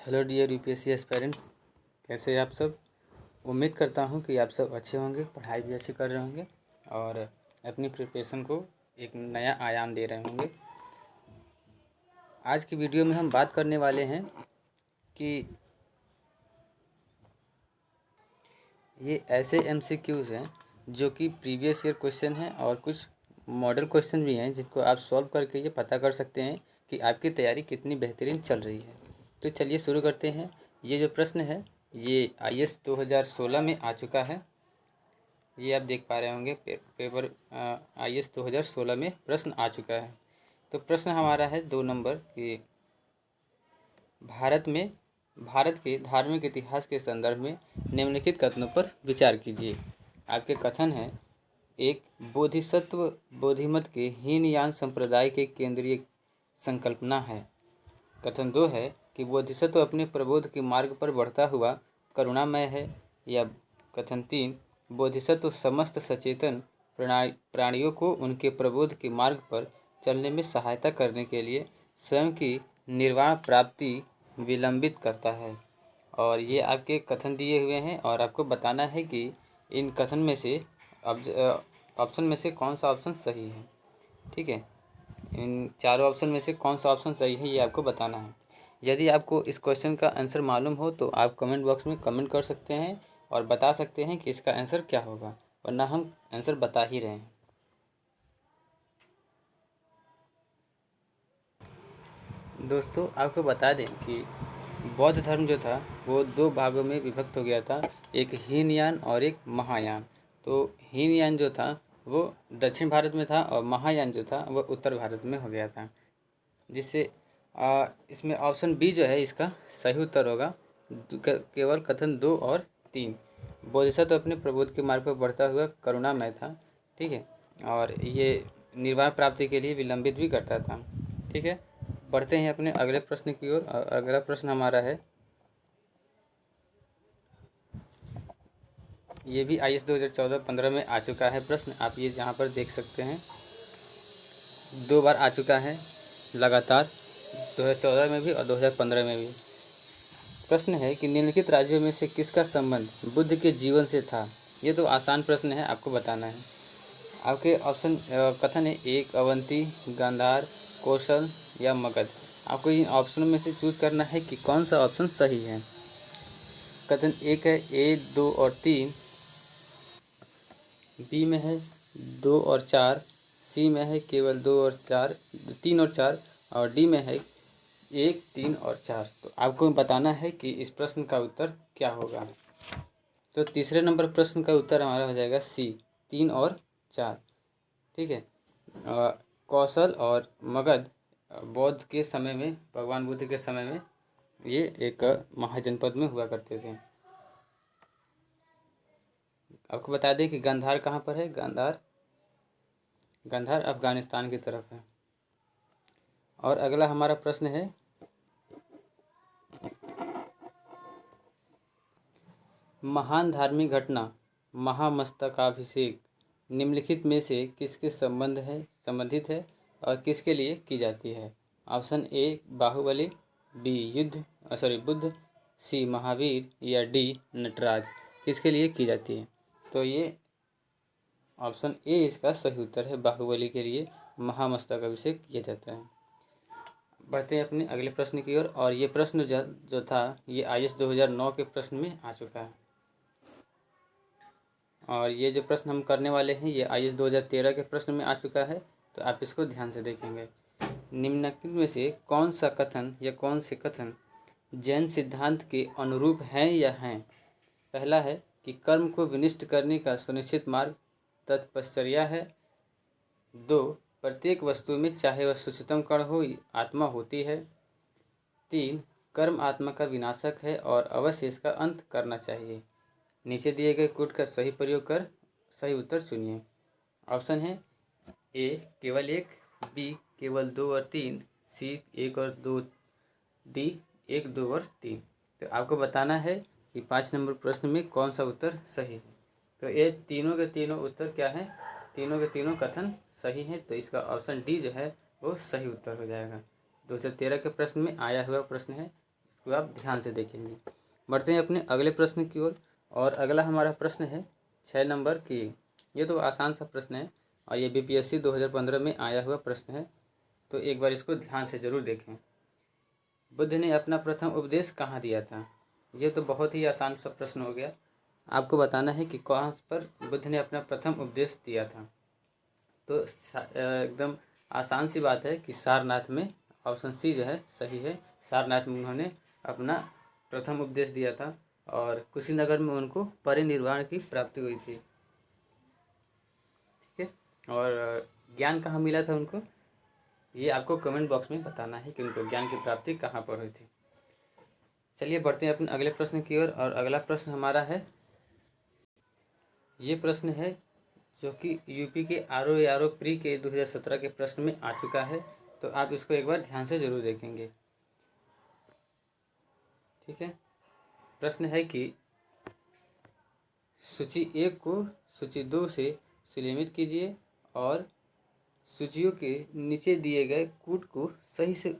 Hello dear UPSC aspirants, कैसे हैं आप सब। उम्मीद करता हूं कि आप सब अच्छे होंगे, पढ़ाई भी अच्छी कर रहे होंगे और अपनी प्रिपरेशन को एक नया आयाम दे रहे होंगे। आज की वीडियो में हम बात करने वाले हैं कि ये ऐसे एमसीक्यूज़ हैं जो कि प्रीवियस ईयर क्वेश्चन हैं और कुछ मॉडल क्वेश्चन भी हैं जिनको आप सॉल्व करके ये पता कर सकते हैं कि आपकी तैयारी कितनी बेहतरीन चल रही है। तो चलिए शुरू करते हैं। ये जो प्रश्न है ये आईएएस 2016 में आ चुका है। ये आप देख पा रहे होंगे पेपर आईएएस 2016 में प्रश्न आ चुका है। तो प्रश्न हमारा है 2 नंबर कि भारत के धार्मिक इतिहास के संदर्भ में निम्नलिखित कथनों पर विचार कीजिए। आपके कथन है: एक, बोधिसत्व बोधिमत के हीनयान संप्रदाय के केंद्रीय संकल्पना है। कथन 2 है कि बोधिसत्व अपने प्रबोध के मार्ग पर बढ़ता हुआ करुणामय है। या कथन 3, बोधिसत्व समस्त सचेतन प्राणियों को उनके प्रबोध के मार्ग पर चलने में सहायता करने के लिए स्वयं की निर्वाण प्राप्ति विलंबित करता है। और ये आपके कथन दिए हुए हैं और आपको बताना है कि इन कथन में से ऑप्शन में से कौन सा ऑप्शन सही है। ठीक है, इन चारों ऑप्शन में से कौन सा ऑप्शन सही है ये आपको बताना है। यदि आपको इस क्वेश्चन का आंसर मालूम हो तो आप कमेंट बॉक्स में कमेंट कर सकते हैं और बता सकते हैं कि इसका आंसर क्या होगा, वरना हम आंसर बता ही रहे हैं। दोस्तों, आपको बता दें कि बौद्ध धर्म जो था वो 2 भागों में विभक्त हो गया था, एक हीनयान और एक महायान। तो हीनयान जो था वो दक्षिण भारत में था और महायान जो था वो उत्तर भारत में हो गया था, जिससे इसमें ऑप्शन बी जो है इसका सही उत्तर होगा। केवल कथन 2 और 3, बोधिसत्व अपने प्रबोध के मार्ग पर बढ़ता हुआ करुणामय था। ठीक है, और ये निर्वाण प्राप्ति के लिए विलंबित भी करता था। ठीक है, बढ़ते हैं अपने अगले प्रश्न की ओर। अगला प्रश्न हमारा है, ये भी आईएएस 2014-15 में आ चुका है प्रश्न। आप ये यहाँ पर देख सकते हैं 2 बार आ चुका है लगातार, 2014 में भी और 2015 में भी। प्रश्न है कि निम्नलिखित राज्यों में से किसका संबंध बुद्ध के जीवन से था। ये तो आसान प्रश्न है, आपको बताना है। आपके ऑप्शन कथन है: 1 अवंती, गांधार, कौशल या मगध। आपको इन ऑप्शनों में से चूज करना है कि कौन सा ऑप्शन सही है। कथन 1 है 1, 2 और 3, बी में है 2 और 4, सी में है केवल 2 और 4, 3 और 4, और डी में है 1, 3 और 4। तो आपको बताना है कि इस प्रश्न का उत्तर क्या होगा। तो तीसरे नंबर प्रश्न का उत्तर हमारा हो जाएगा सी, 3 और 4। ठीक है, कौशल और मगध बौद्ध के समय में, भगवान बुद्ध के समय में ये एक महाजनपद में हुआ करते थे। आपको बता दें कि गांधार कहाँ पर है। गांधार अफगानिस्तान की तरफ है। और अगला हमारा प्रश्न है, महान धार्मिक घटना महामस्तकाभिषेक निम्नलिखित में से किसके संबंधित है और किसके लिए की जाती है। Option A Bahubali, B Buddha, C Mahavir या डी नटराज। किसके लिए की जाती है। तो ये ऑप्शन ए इसका सही उत्तर है, बाहुबली के लिए महामस्तकाभिषेक किया जाता है। बढ़ते हैं अपने अगले प्रश्न की ओर। और ये प्रश्न जो था ये आईएएस 2009 के प्रश्न में आ चुका है। और ये जो प्रश्न हम करने वाले हैं ये आईएएस 2013 के प्रश्न में आ चुका है, तो आप इसको ध्यान से देखेंगे। निम्नलिखित में से कौन सा कथन या कौन से कथन जैन सिद्धांत के अनुरूप हैं या हैं। पहला है कि कर्म को विनिष्ट करने का सुनिश्चित मार्ग तत्पश्चर्या है। 2, प्रत्येक वस्तु में चाहे वह सूक्ष्मतम कण हो आत्मा होती है। 3, कर्म आत्मा का विनाशक है और अवश्य इसका अंत करना चाहिए। नीचे दिए गए कोड का सही प्रयोग कर सही उत्तर चुनिए। ऑप्शन है ए केवल 1, बी केवल 2 और 3, सी 1 और 2, डी 1, 2 और 3। तो आपको बताना है कि 5 नंबर प्रश्न में कौन सा उत्तर सही है। तो ये तीनों के तीनों उत्तर क्या है, तीनों के तीनों कथन सही है। तो इसका ऑप्शन डी जो है वो सही उत्तर हो जाएगा। 2013 के प्रश्न में आया हुआ प्रश्न है, इसको आप ध्यान से देखेंगे। बढ़ते हैं अपने अगले प्रश्न की ओर। और अगला हमारा प्रश्न है 6 नंबर की। ये तो आसान सा प्रश्न है और ये बीपीएससी 2015 में आया हुआ प्रश्न है, तो एक बार इसको ध्यान से ज़रूर देखें। बुद्ध ने अपना प्रथम उपदेश कहाँ दिया था? ये तो बहुत ही आसान सा प्रश्न हो गया। आपको बताना है कि कहाँ पर बुद्ध ने अपना प्रथम उपदेश दिया था। तो एकदम आसान सी बात है कि सारनाथ में, ऑप्शन सी जो है सही है। सारनाथ में उन्होंने अपना प्रथम उपदेश दिया था और कुशीनगर में उनको परिनिर्वाण की प्राप्ति हुई थी। ठीक है, और ज्ञान कहाँ मिला था उनको, ये आपको कमेंट बॉक्स में बताना है कि उनको ज्ञान की प्राप्ति कहाँ पर हुई थी। चलिए बढ़ते हैं अपने अगले प्रश्न की ओर। और अगला प्रश्न हमारा है, ये प्रश्न है जो कि यूपी के आर.ओ. प्री के 2017 के प्रश्न में आ चुका है, तो आप इसको एक बार ध्यान से ज़रूर देखेंगे। ठीक है, प्रश्न है कि सूची 1 को सूची 2 से सुलेमित कीजिए और सूचियों के नीचे दिए गए कूट को सही से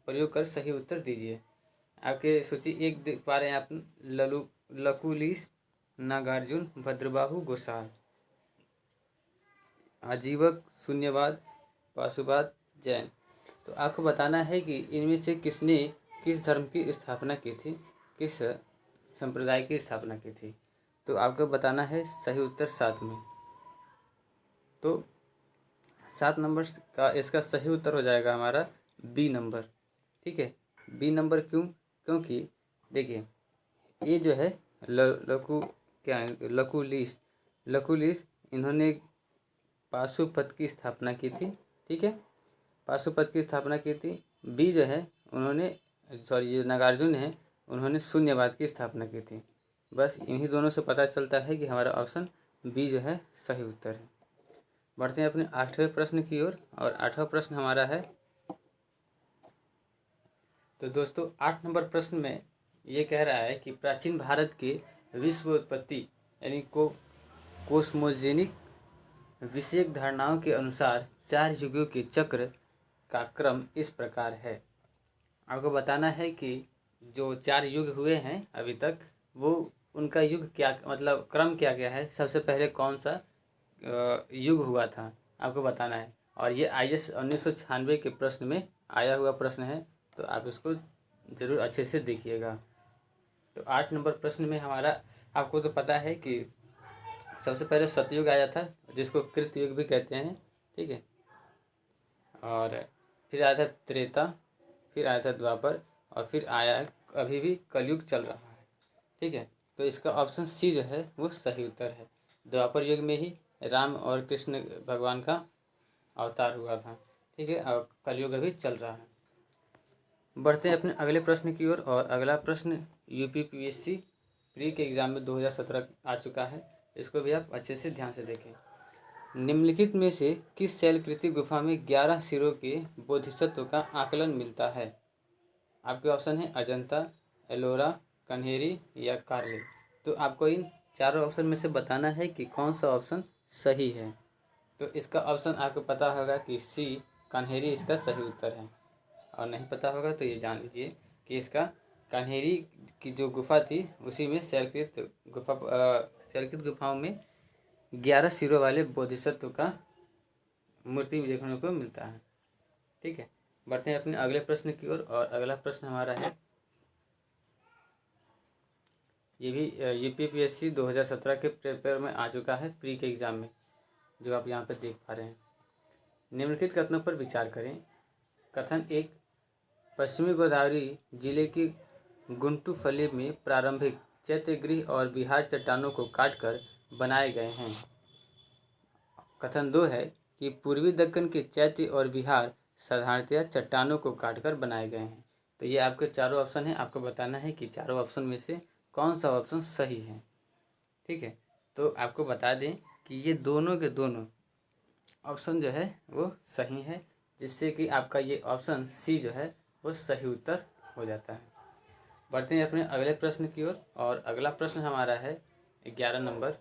प्रयोग कर सही उत्तर दीजिए। आपके सूची 1 देख पा रहे हैं आप, लकुलिस, नागार्जुन, भद्रबाहु, गोसाल, आजीवक, शून्यवाद, पाशुपात, जैन। तो आपको बताना है कि इनमें से किसने किस धर्म की स्थापना की थी, किस संप्रदाय की स्थापना की थी। तो आपको बताना है सही उत्तर 7 में। तो 7 नंबर का इसका सही उत्तर हो जाएगा हमारा बी नंबर। ठीक है, बी नंबर क्यों? क्योंकि देखिए ये जो है लकुलिस इन्होंने पाशुपत की स्थापना की थी। ठीक है, पाशुपत की स्थापना की थी। बी जो है उन्होंने, सॉरी ये नागार्जुन है, उन्होंने शून्यवाद की स्थापना की थी। बस इन्हीं दोनों से पता चलता है कि हमारा ऑप्शन बी जो है सही उत्तर है। बढ़ते हैं अपने 8वें प्रश्न की ओर। और 8वां प्रश्न हमारा है, तो दोस्तों 8 नंबर प्रश्न में ये कह रहा है कि प्राचीन भारत के विश्व उत्पत्ति यानी कोस्मोजेनिक विषयक धारणाओं के अनुसार 4 युगों के चक्र का क्रम इस प्रकार है। आपको बताना है कि जो 4 युग हुए हैं अभी तक, वो उनका युग क्या, मतलब क्रम क्या क्या है, सबसे पहले कौन सा युग हुआ था, आपको बताना है। और ये IAS 1996 के प्रश्न में आया हुआ प्रश्न है, तो आप इसको ज़रूर अच्छे से देखिएगा। तो 8 नंबर प्रश्न में हमारा, आपको तो पता है कि सबसे पहले सतयुग आया था, जिसको कृतयुग भी कहते हैं। ठीक है, और फिर आया था त्रेता, फिर आया था द्वापर, और फिर आया अभी भी कलयुग चल रहा है। ठीक है, तो इसका ऑप्शन सी जो है वो सही उत्तर है। द्वापर युग में ही राम और कृष्ण भगवान का अवतार हुआ था। ठीक है, और कलयुग अभी चल रहा है। बढ़ते हैं अपने अगले प्रश्न की ओर। और अगला प्रश्न UPPSC प्री के एग्ज़ाम में 2017 आ चुका है, इसको भी आप अच्छे से ध्यान से देखें। निम्नलिखित में से किस शैलकृति गुफा में 11 सिरों के बोधिसत्व का आकलन मिलता है? आपके ऑप्शन है अजंता, एलोरा, कन्हेरी या कार्ले। तो आपको इन चारों ऑप्शन में से बताना है कि कौन सा ऑप्शन सही है। तो इसका ऑप्शन आपको पता होगा कि सी कन्हेरी इसका सही उत्तर है, और नहीं पता होगा तो ये जान लीजिए कि इसका कन्हेरी की जो गुफा थी उसी में शैलकृत गुफाओं में 11 सिरों वाले बोधिसत्व का मूर्ति देखने को मिलता है। ठीक है, बढ़ते हैं अपने अगले प्रश्न की ओर। और अगला प्रश्न हमारा है, ये भी UPPSC 2017 के पेपर में आ चुका है, प्री के एग्ज़ाम में, जो आप यहाँ पर देख पा रहे हैं। निम्नलिखित कथनों पर विचार करें। कथन 1, पश्चिमी गोदावरी जिले के गुंटूफली में प्रारंभिक चैत्यगृह और विहार चट्टानों को काटकर बनाए गए हैं। कथन 2 है कि पूर्वी दक्कन के चैत्य और विहार साधारणतया चट्टानों को काटकर बनाए गए हैं। तो ये आपके चारों ऑप्शन हैं, आपको बताना है कि चारों ऑप्शन में से कौन सा ऑप्शन सही है। ठीक है, तो आपको बता दें कि ये दोनों के दोनों ऑप्शन जो है वो सही है, जिससे कि आपका ये ऑप्शन सी जो है वो सही उत्तर हो जाता है। बढ़ते हैं अपने अगले प्रश्न की ओर। और अगला प्रश्न हमारा है 11 नंबर।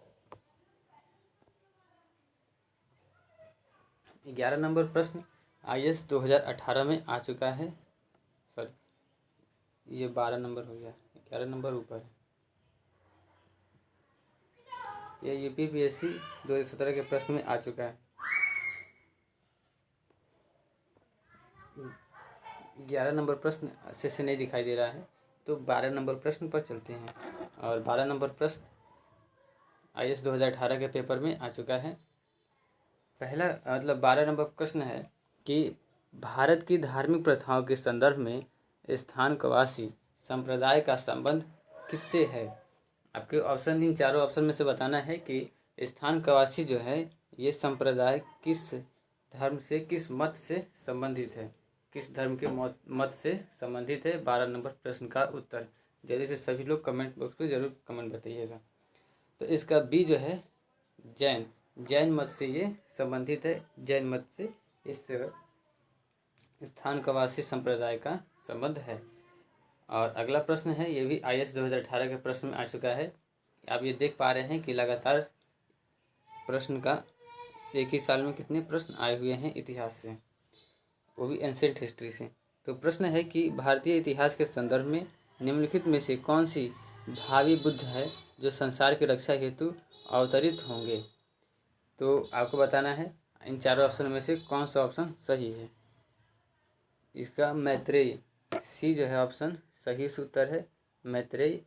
11 नंबर प्रश्न IAS 2018 में आ चुका है। सॉरी, ये 12 नंबर हो गया, 11 नंबर ऊपर है। ये यूपीपीएससी 2017 के प्रश्न में आ चुका है। 11 नंबर प्रश्न से नहीं दिखाई दे रहा है, तो 12 नंबर प्रश्न पर चलते हैं। और 12 नंबर प्रश्न आईएएस 2018 के पेपर में आ चुका है। पहला 12 नंबर प्रश्न है कि भारत की धार्मिक प्रथाओं के संदर्भ में स्थानकवासी संप्रदाय का संबंध किससे है। आपके ऑप्शन, इन चारों ऑप्शन में से बताना है कि स्थानकवासी जो है ये संप्रदाय किस धर्म से, किस मत से संबंधित है, किस धर्म के मत से संबंधित है। 12 नंबर प्रश्न का उत्तर जल्दी से सभी लोग कमेंट बॉक्स में जरूर कमेंट बताइएगा। तो इसका बी जो है जैन मत से ये संबंधित है। जैन मत से इस स्थानकवासी संप्रदाय का संबंध है। और अगला प्रश्न है, ये भी आईएएस 2018 के प्रश्न में आ चुका है। आप ये देख पा रहे हैं कि लगातार प्रश्न का एक ही साल में कितने प्रश्न आए हुए हैं इतिहास से, वो भी एंशिएंट हिस्ट्री से। तो प्रश्न है कि भारतीय इतिहास के संदर्भ में निम्नलिखित में से कौन सी भावी बुद्ध है जो संसार की रक्षा हेतु अवतरित होंगे। तो आपको बताना है इन चारों ऑप्शन में से कौन सा ऑप्शन सही है। इसका मैत्रेय, सी जो है ऑप्शन सही उत्तर है। मैत्रेय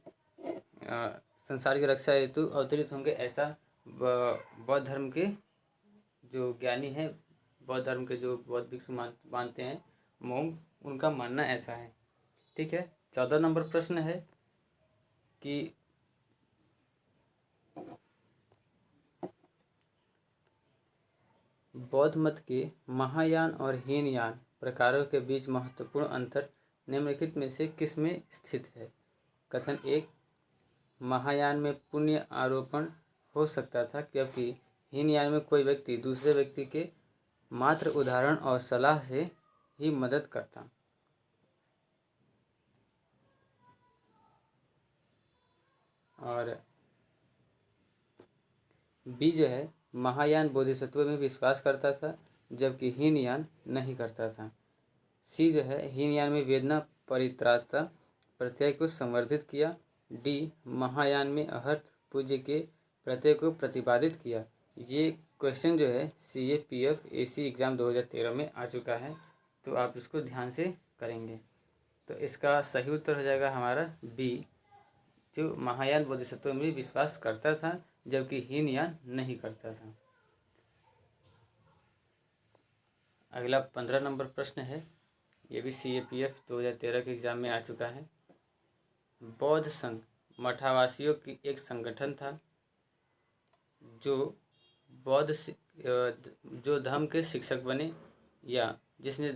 संसार की रक्षा हेतु अवतरित होंगे, ऐसा बौद्ध धर्म के जो ज्ञानी हैं, बौद्ध धर्म के जो बौद्ध भिक्षु मानते हैं मोंग, उनका मानना ऐसा है। ठीक है। 14 नंबर प्रश्न है कि बौद्ध मत के महायान और हीनयान प्रकारों के बीच महत्वपूर्ण अंतर निम्नलिखित में से किस में स्थित है। कथन 1, महायान में पुण्य आरोपण हो सकता था क्योंकि हीनयान में कोई व्यक्ति दूसरे व्यक्ति के मात्र उदाहरण और सलाह से ही मदद करता। और बी जो है महायान बोधिसत्व में विश्वास करता था जबकि हीनयान नहीं करता था। सी जो है हीनयान में वेदना परित्राता प्रत्यय को संवर्धित किया। डी महायान में अहर्त पूज्य के प्रत्यय को प्रतिपादित किया। ये क्वेश्चन जो है CAPF AC एग्ज़ाम 2013 में आ चुका है, तो आप इसको ध्यान से करेंगे। तो इसका सही उत्तर हो जाएगा हमारा बी, जो महायान बोधिसत्व में विश्वास करता था जबकि हीनयान नहीं करता था। अगला 15 नंबर प्रश्न है, ये भी CAPF 2013 के एग्ज़ाम में आ चुका है। बौद्ध संघ मठावासियों की एक संगठन था जो जो धर्म के शिक्षक बने या जिसने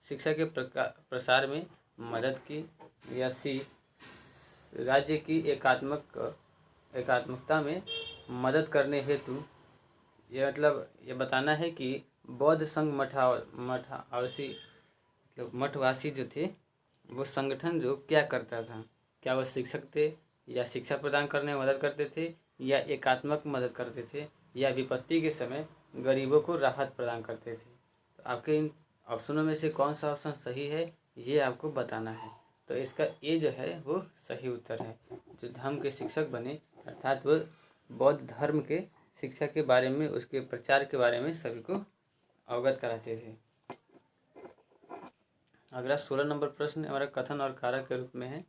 शिक्षा के प्रसार में मदद की। या सी राज्य की एकात्मकता में मदद करने हेतु, ये बताना है कि बौद्ध संघ मठवासी जो थे वो संगठन जो क्या करता था, क्या वो शिक्षक थे या शिक्षा प्रदान करने में मदद करते थे या एकात्मक मदद करते थे या विपत्ति के समय गरीबों को राहत प्रदान करते थे। तो आपके इन ऑप्शनों में से कौन सा ऑप्शन सही है ये आपको बताना है। तो इसका ए जो है वो सही उत्तर है, जो धर्म के शिक्षक बने, अर्थात वो बौद्ध धर्म के शिक्षा के बारे में, उसके प्रचार के बारे में सभी को अवगत कराते थे। अगला 16 नंबर प्रश्न हमारा कथन और कारक के रूप में है।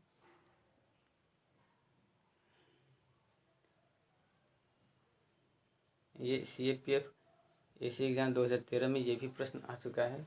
ये CAPF AC एग्ज़ाम 2013 में ये भी प्रश्न आ चुका है।